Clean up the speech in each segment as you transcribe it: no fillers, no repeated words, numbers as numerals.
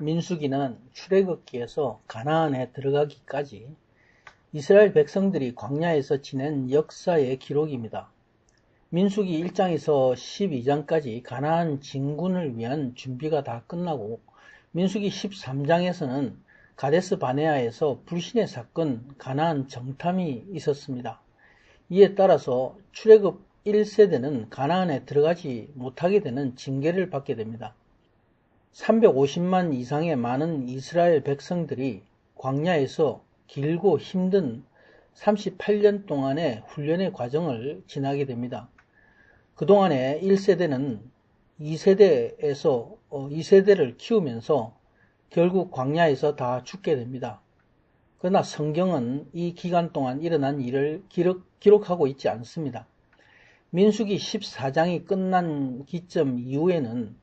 민수기는 출애굽기에서 가나안에 들어가기까지 이스라엘 백성들이 광야에서 지낸 역사의 기록입니다. 민수기 1장에서 12장까지 가나안 진군을 위한 준비가 다 끝나고 민수기 13장에서는 가데스 바네아에서 불신의 사건 가나안 정탐이 있었습니다. 이에 따라서 출애굽 1세대는 가나안에 들어가지 못하게 되는 징계를 받게 됩니다. 350만 이상의 많은 이스라엘 백성들이 광야에서 길고 힘든 38년 동안의 훈련의 과정을 지나게 됩니다. 그동안에 1세대는 2세대를 키우면서 결국 광야에서 다 죽게 됩니다. 그러나 성경은 이 기간 동안 일어난 일을 기록하고 있지 않습니다. 민수기 14장이 끝난 기점 이후에는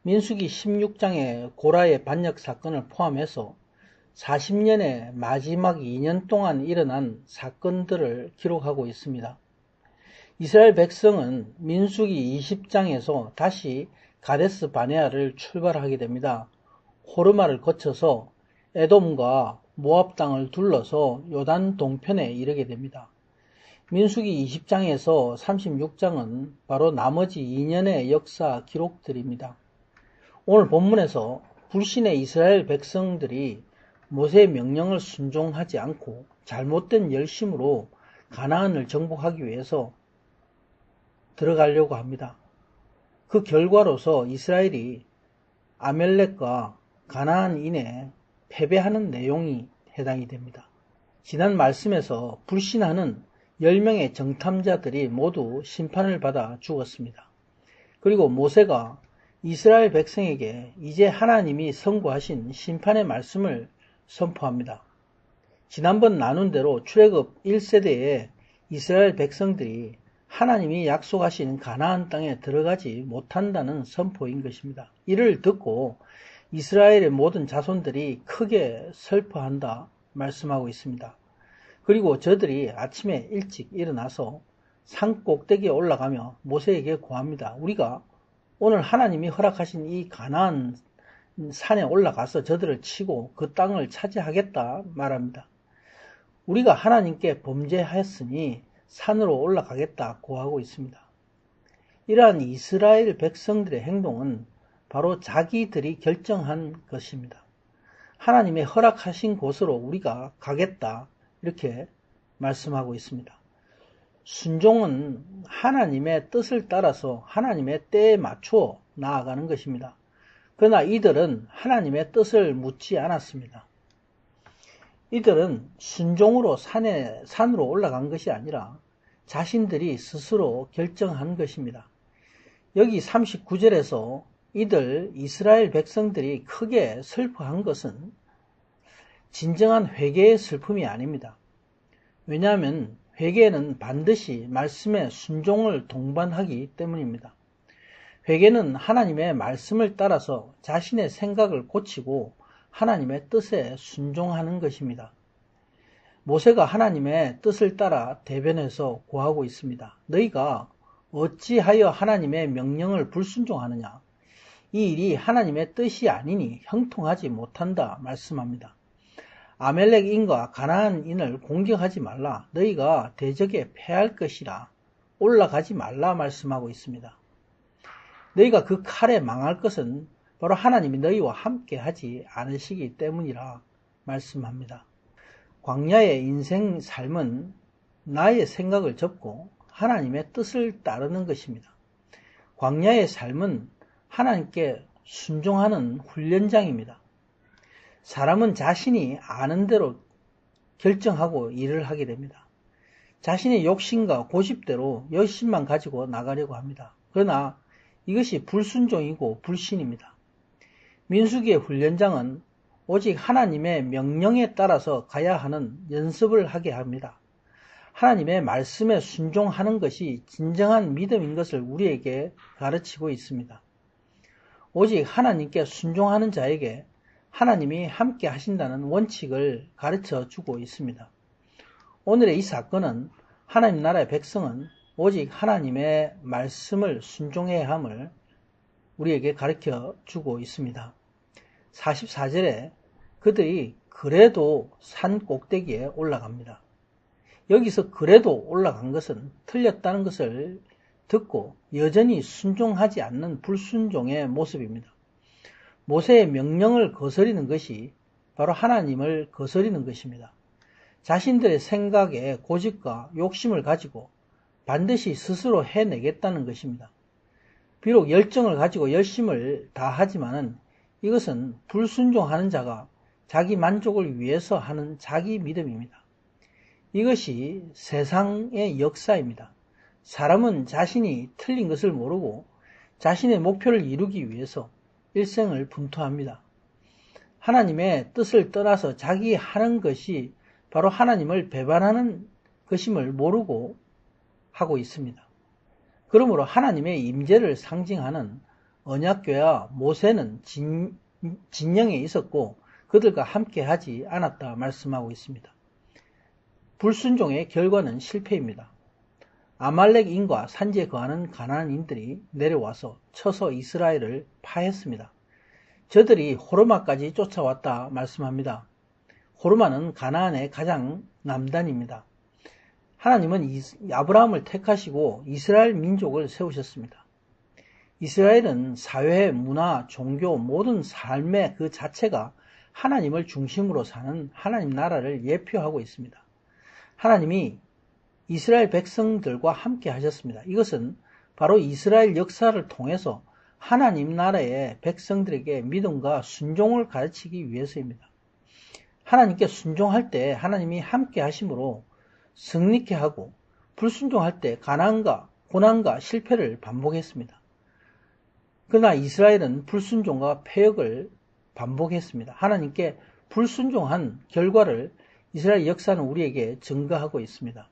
민수기 16장의 고라의 반역 사건을 포함해서 40년의 마지막 2년 동안 일어난 사건들을 기록하고 있습니다. 이스라엘 백성은 민수기 20장에서 다시 가데스 바네아를 출발하게 됩니다. 호르마를 거쳐서 에돔과 모압 땅을 둘러서 요단 동편에 이르게 됩니다. 민수기 20장에서 36장은 바로 나머지 2년의 역사 기록들입니다. 오늘 본문에서 불신의 이스라엘 백성들이 모세의 명령을 순종하지 않고 잘못된 열심으로 가나안을 정복하기 위해서 들어가려고 합니다. 그 결과로서 이스라엘이 아멜렉과 가나안인에 패배하는 내용이 해당이 됩니다. 지난 말씀에서 불신하는 10명의 정탐자들이 모두 심판을 받아 죽었습니다. 그리고 모세가 이스라엘 백성에게 이제 하나님이 선고하신 심판의 말씀을 선포합니다. 지난번 나눈 대로 출애굽 1세대의 이스라엘 백성들이 하나님이 약속하신 가나안 땅에 들어가지 못한다는 선포인 것입니다. 이를 듣고 이스라엘의 모든 자손들이 크게 슬퍼한다 말씀하고 있습니다. 그리고 저들이 아침에 일찍 일어나서 산 꼭대기에 올라가며 모세에게 고합니다. 우리가 오늘 하나님이 허락하신 이 가나안 산에 올라가서 저들을 치고 그 땅을 차지하겠다 말합니다. 우리가 하나님께 범죄하였으니 산으로 올라가겠다 고하고 있습니다. 이러한 이스라엘 백성들의 행동은 바로 자기들이 결정한 것입니다. 하나님의 허락하신 곳으로 우리가 가겠다 이렇게 말씀하고 있습니다. 순종은 하나님의 뜻을 따라서 하나님의 때에 맞추어 나아가는 것입니다. 그러나 이들은 하나님의 뜻을 묻지 않았습니다. 이들은 순종으로 산으로 올라간 것이 아니라 자신들이 스스로 결정한 것입니다. 여기 39절에서 이들 이스라엘 백성들이 크게 슬퍼한 것은 진정한 회개의 슬픔이 아닙니다. 왜냐하면 회개는 반드시 말씀의 순종을 동반하기 때문입니다. 회개는 하나님의 말씀을 따라서 자신의 생각을 고치고 하나님의 뜻에 순종하는 것입니다. 모세가 하나님의 뜻을 따라 대변해서 고하고 있습니다. 너희가 어찌하여 하나님의 명령을 불순종하느냐? 이 일이 하나님의 뜻이 아니니 형통하지 못한다 말씀합니다. 아멜렉인과 가나안인을 공격하지 말라. 너희가 대적에 패할 것이라. 올라가지 말라 말씀하고 있습니다. 너희가 그 칼에 망할 것은 바로 하나님이 너희와 함께 하지 않으시기 때문이라 말씀합니다. 광야의 인생 삶은 나의 생각을 접고 하나님의 뜻을 따르는 것입니다. 광야의 삶은 하나님께 순종하는 훈련장입니다. 사람은 자신이 아는 대로 결정하고 일을 하게 됩니다. 자신의 욕심과 고집대로 열심만 가지고 나가려고 합니다. 그러나 이것이 불순종이고 불신입니다. 민수기의 훈련장은 오직 하나님의 명령에 따라서 가야 하는 연습을 하게 합니다. 하나님의 말씀에 순종하는 것이 진정한 믿음인 것을 우리에게 가르치고 있습니다. 오직 하나님께 순종하는 자에게 하나님이 함께 하신다는 원칙을 가르쳐 주고 있습니다. 오늘의 이 사건은 하나님 나라의 백성은 오직 하나님의 말씀을 순종해야 함을 우리에게 가르쳐 주고 있습니다. 44절에 그들이 그래도 산 꼭대기에 올라갑니다. 여기서 그래도 올라간 것은 틀렸다는 것을 듣고 여전히 순종하지 않는 불순종의 모습입니다. 모세의 명령을 거스리는 것이 바로 하나님을 거스리는 것입니다. 자신들의 생각에 고집과 욕심을 가지고 반드시 스스로 해내겠다는 것입니다. 비록 열정을 가지고 열심을 다하지만은 이것은 불순종하는 자가 자기 만족을 위해서 하는 자기 믿음입니다. 이것이 세상의 역사입니다. 사람은 자신이 틀린 것을 모르고 자신의 목표를 이루기 위해서 일생을 분투합니다. 하나님의 뜻을 떠나서 자기 하는 것이 바로 하나님을 배반하는 것임을 모르고 하고 있습니다. 그러므로 하나님의 임재를 상징하는 언약궤와 모세는 진영에 있었고 그들과 함께 하지 않았다 말씀하고 있습니다. 불순종의 결과는 실패입니다. 아말렉인과 산지에 거하는 가나안인들이 내려와서 쳐서 이스라엘을 파했습니다. 저들이 호르마까지 쫓아왔다 말씀합니다. 호르마는 가나안의 가장 남단입니다. 하나님은 아브라함을 택하시고 이스라엘 민족을 세우셨습니다. 이스라엘은 사회, 문화, 종교, 모든 삶의 그 자체가 하나님을 중심으로 사는 하나님 나라를 예표하고 있습니다. 하나님이 이스라엘 백성들과 함께 하셨습니다. 이것은 바로 이스라엘 역사를 통해서 하나님 나라의 백성들에게 믿음과 순종을 가르치기 위해서입니다. 하나님께 순종할 때 하나님이 함께 하심으로 승리케 하고 불순종할 때 가난과 고난과 실패를 반복했습니다. 그러나 이스라엘은 불순종과 패역을 반복했습니다. 하나님께 불순종한 결과를 이스라엘 역사는 우리에게 증거하고 있습니다.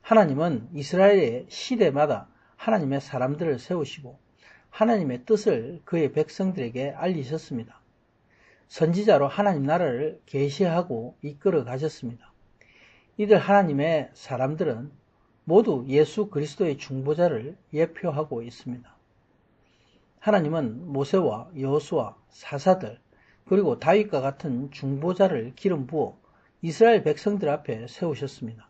하나님은 이스라엘의 시대마다 하나님의 사람들을 세우시고 하나님의 뜻을 그의 백성들에게 알리셨습니다. 선지자로 하나님 나라를 계시하고 이끌어 가셨습니다. 이들 하나님의 사람들은 모두 예수 그리스도의 중보자를 예표하고 있습니다. 하나님은 모세와 여호수아, 사사들, 그리고 다윗과 같은 중보자를 기름 부어 이스라엘 백성들 앞에 세우셨습니다.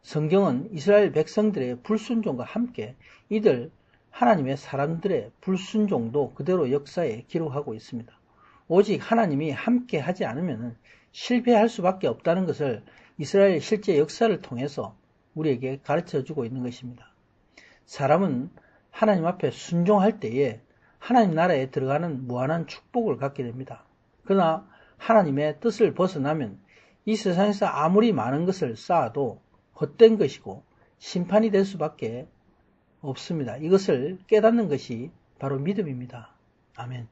성경은 이스라엘 백성들의 불순종과 함께 이들 하나님의 사람들의 불순종도 그대로 역사에 기록하고 있습니다. 오직 하나님이 함께 하지 않으면 실패할 수밖에 없다는 것을 이스라엘 실제 역사를 통해서 우리에게 가르쳐주고 있는 것입니다. 사람은 하나님 앞에 순종할 때에 하나님 나라에 들어가는 무한한 축복을 갖게 됩니다. 그러나 하나님의 뜻을 벗어나면 이 세상에서 아무리 많은 것을 쌓아도 헛된 것이고 심판이 될 수밖에 없습니다. 이것을 깨닫는 것이 바로 믿음입니다. 아멘.